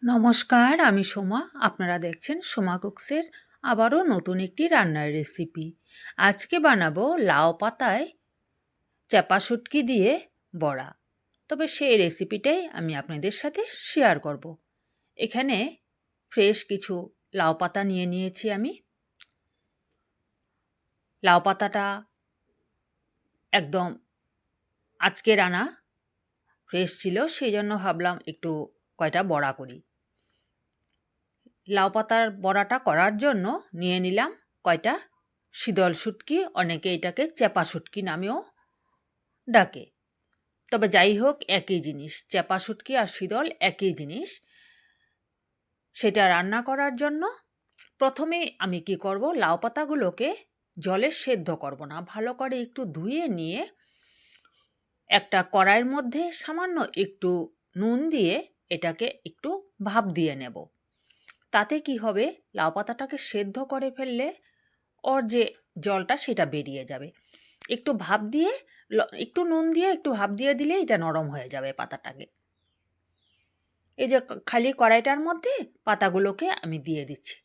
নমস্কার, আমি সোমা। আপনারা দেখছেন সোমা কুকসের আবারও নতুন একটি রান্নার রেসিপি। আজকে বানাবো লাউ পাতায় চাপা শুটকি দিয়ে বড়া। তবে সেই রেসিপিটাই আমি আপনাদের সাথে শেয়ার করব। এখানে ফ্রেশ কিছু লাউ পাতা নিয়ে নিয়েছি আমি। লাউ পাতাটা একদম আজকের আনা ফ্রেশ ছিল, সেই জন্য ভাবলাম একটু কয়টা বড়া করি। লাউ পাতার বড়াটা করার জন্য নিয়ে নিলাম কয়টা শীতল শুটকি, অনেকে এটাকে চেপা শুটকি নামেও ডাকে। তবে যাই হোক, একই জিনিস, চেপা শুটকি আর শীতল একই জিনিস। সেটা রান্না করার জন্য প্রথমে আমি কি করব, লাউ পাতাগুলোকে জলে সেদ্ধ করব না, ভালো করে একটু ধুয়ে নিয়ে একটা কড়াইয়ের মধ্যে সামান্য একটু নুন দিয়ে এটাকে একটু ভাপ দিয়ে নেব। তাতে কি হবে, লাউ পাতাটাকে সেদ্ধ করে ফেললে ওর যে জলটা সেটা বেরিয়ে যাবে। একটু ভাপ দিয়ে একটু নুন দিয়ে একটু ভাপ দিয়ে দিলে এটা নরম হয়ে যাবে পাতাটাকে। এই যে খালি কড়াইটার মধ্যে পাতাগুলোকে আমি দিয়ে দিচ্ছি।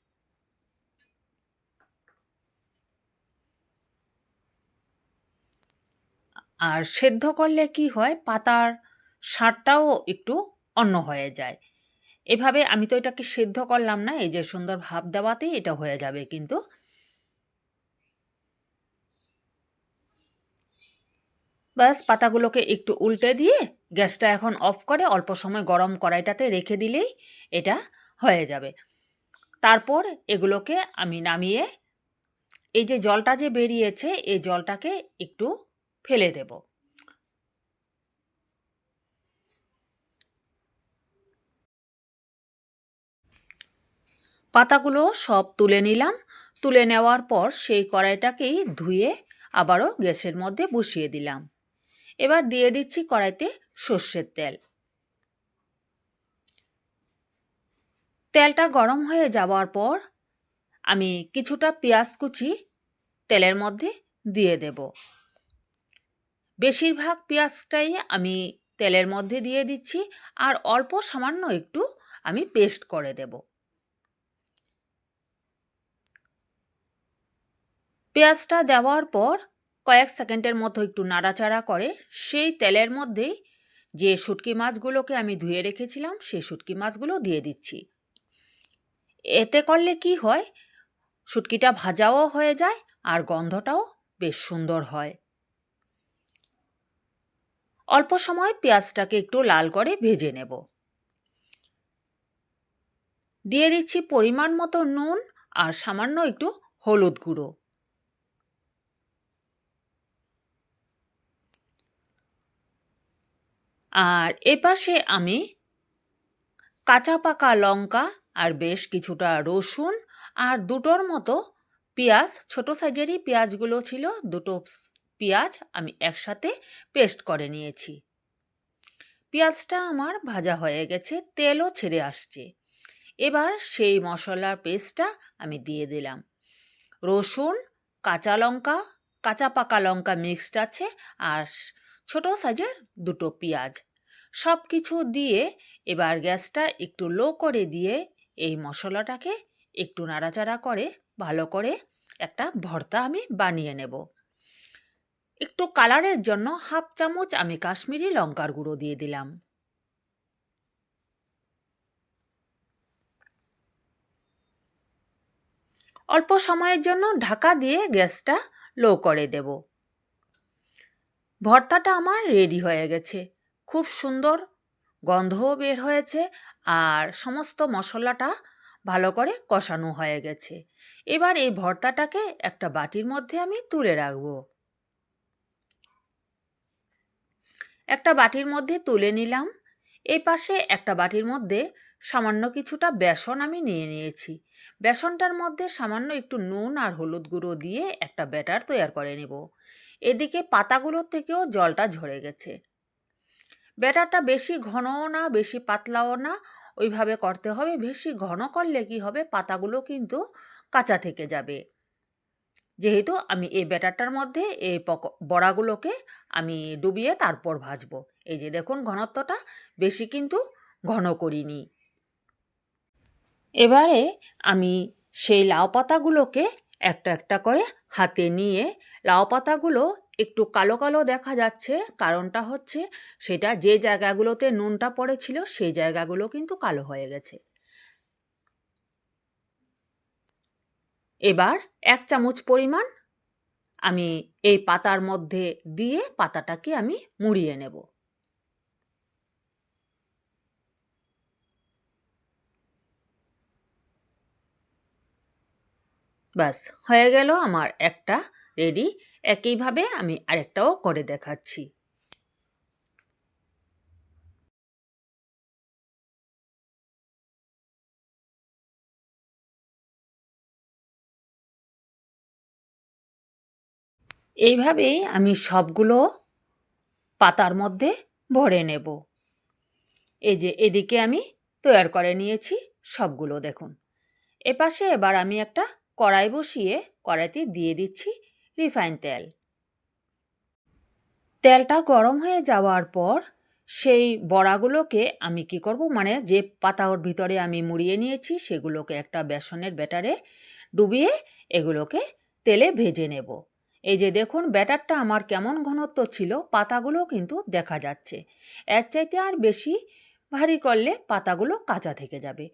আর সেদ্ধ করলে কি হয়, পাতার স্বাদটাও একটু অন্য হয়ে যায়। এভাবে আমি তো এটাকে সেদ্ধ করলাম না, এই যে সুন্দর ভাপ দেওয়াতেই এটা হয়ে যাবে। কিন্তু ব্যাস, পাতাগুলোকে একটু উল্টে দিয়ে গ্যাসটা এখন অফ করে অল্প সময় গরম কড়াইটাতে রেখে দিলেই এটা হয়ে যাবে। তারপর এগুলোকে আমি নামিয়ে এই যে জলটা যে বেরিয়েছে এই জলটাকে একটু ফেলে দেব। পাতাগুলো সব তুলে নিলাম। তুলে নেওয়ার পর সেই কড়াইটাকেই ধুয়ে আবারও গ্যাসের মধ্যে বসিয়ে দিলাম। এবার দিয়ে দিচ্ছি কড়াইতে সর্ষের তেল। তেলটা গরম হয়ে যাওয়ার পর আমি কিছুটা পেঁয়াজ কুচি তেলের মধ্যে দিয়ে দেব। বেশিরভাগ পেঁয়াজটাই আমি তেলের মধ্যে দিয়ে দিচ্ছি, আর অল্প সামান্য একটু আমি পেস্ট করে দেব। পেঁয়াজটা দেওয়ার পর কয়েক সেকেন্ডের মতো একটু নাড়াচাড়া করে সেই তেলের মধ্যেই যে শুটকি মাছগুলোকে আমি ধুয়ে রেখেছিলাম সেই শুটকি মাছগুলো দিয়ে দিচ্ছি। এতে করলে কি হয়, শুটকিটা ভাজাও হয়ে যায় আর গন্ধটাও বেশ সুন্দর হয়। অল্প সময় পেঁয়াজটাকে একটু লাল করে ভেজে নেব। দিয়ে দিচ্ছি পরিমাণ মতো নুন আর সামান্য একটু হলুদ গুঁড়ো। আর এপাশে আমি কাঁচা পাকা লঙ্কা আর বেশ কিছুটা রসুন আর দুটোর মতো পেঁয়াজ, ছোট সাইজেরই পেঁয়াজগুলো ছিল, দুটো পেঁয়াজ আমি একসাথে পেস্ট করে নিয়েছি। পেঁয়াজটা আমার ভাজা হয়ে গেছে, তেলও ছেড়ে আসছে। এবার সেই মশলার পেস্টটা আমি দিয়ে দিলাম। রসুন, কাঁচা লঙ্কা, কাঁচা পাকা লঙ্কা মিক্সড আছে, আর ছোট সাইজের দুটো পেঁয়াজ, সব কিছু দিয়ে এবার গ্যাসটা একটু লো করে দিয়ে এই মশলাটাকে একটু নাড়াচাড়া করে ভালো করে একটা ভর্তা আমি বানিয়ে নেব। একটু কালারের জন্য হাফ চামচ আমি কাশ্মীরি লঙ্কার গুঁড়ো দিয়ে দিলাম। অল্প সময়ের জন্য ঢাকা দিয়ে গ্যাসটা লো করে দেব। ভর্তাটা আমার রেডি হয়ে গেছে, খুব সুন্দর গন্ধও বের হয়েছে আর সমস্ত মশলাটা ভালো করে কষানো হয়ে গেছে। এবার এই ভর্তাটাকে একটা বাটির মধ্যে আমি তুলে রাখবো। একটা বাটির মধ্যে তুলে নিলাম। এই পাশে একটা বাটির মধ্যে সামান্য কিছুটা বেসন আমি নিয়ে নিয়েছি। বেসনটার মধ্যে সামান্য একটু নুন আর হলুদ গুঁড়ো দিয়ে একটা ব্যাটার তৈরি করে নেব। এদিকে পাতাগুলোর থেকেও জলটা ঝরে গেছে। ব্যাটারটা বেশি ঘনও না বেশি পাতলাও না, ওইভাবে করতে হবে। বেশি ঘন করলে কি হবে, পাতাগুলো কিন্তু কাঁচা থেকে যাবে। যেহেতু আমি এই ব্যাটারটার মধ্যে এই বড়াগুলোকে আমি ডুবিয়ে তারপর ভাজবো। এই যে দেখুন ঘনত্বটা বেশি কিন্তু ঘন করিনি। এবারে আমি সেই লাউ পাতাগুলোকে একটা একটা করে হাতে নিয়ে, লাউ পাতাগুলো একটু কালো কালো দেখা যাচ্ছে, কারণটা হচ্ছে সেটা যে জায়গাগুলোতে নুনটা পড়েছিল সেই জায়গাগুলো কিন্তু কালো হয়ে গেছে। এবার 1 চামচ পরিমাণ আমি এই পাতার মধ্যে দিয়ে পাতাটাকে আমি মুড়িয়ে নেব। ব্যাস হয়ে গেল আমার একটা রেডি। একইভাবে আমি আরেকটাও করে দেখাচ্ছি। এইভাবেই আমি সবগুলো পাতার মধ্যে ভরে নেব। এই যে এদিকে আমি তৈয়ার করে নিয়েছি সবগুলো, দেখুন। এপাশে এবার আমি একটা কড়াই বসিয়ে কড়াইতে দিয়ে দিচ্ছি রিফাইন তেল। তেলটা গরম হয়ে যাওয়ার পর সেই বড়াগুলোকে আমি কি করব, মানে যে পাতার ভিতরে আমি মুড়িয়ে নিয়েছি সেগুলোকে একটা বেসনের ব্যাটারে ডুবিয়ে এগুলোকে তেলে ভেজে নেব। এই যে দেখুন ব্যাটারটা আমার কেমন ঘনত্ব ছিল, পাতাগুলো কিন্তু দেখা যাচ্ছে। এর চাইতে আর বেশি ভারী করলে পাতাগুলো কাঁচা থেকে যাবে।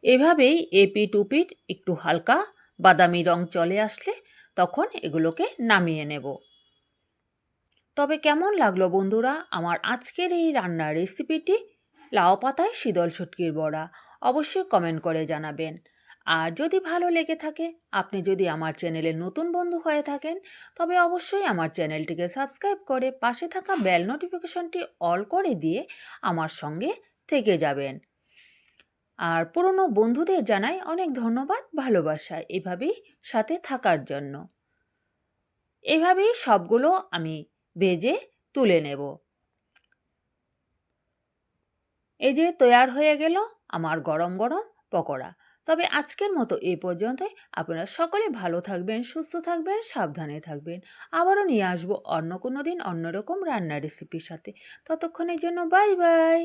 এভাবেই এপিঠ ওপিঠ একটু হালকা বাদামি রং চলে আসলে তখন এগুলোকে নামিয়ে নেব। তবে কেমন লাগলো বন্ধুরা আমার আজকের এই রান্নার রেসিপিটি, লাউ পাতায় শীতল শুটকির বড়া? অবশ্যই কমেন্ট করে জানাবেন। আর যদি ভালো লেগে থাকে, আপনি যদি আমার চ্যানেলে নতুন বন্ধু হয়ে থাকেন, তবে অবশ্যই আমার চ্যানেলটিকে সাবস্ক্রাইব করে পাশে থাকা বেল নোটিফিকেশনটি অল করে দিয়ে আমার সঙ্গে থেকে যাবেন। আর পুরনো বন্ধুদের জানাই অনেক ধন্যবাদ, ভালোবাসা এভাবেই সাথে থাকার জন্য। এভাবেই সবগুলো আমি ভেজে তুলে নেব। এই যে তৈয়ার হয়ে গেল আমার গরম গরম পকোড়া। তবে আজকের মতো এই পর্যন্তই। আপনারা সকলে ভালো থাকবেন, সুস্থ থাকবেন, সাবধানে থাকবেন। আবারও নিয়ে আসবো অন্য কোনো দিন অন্যরকম রান্নার রেসিপির সাথে। ততক্ষণের জন্য বাই বাই।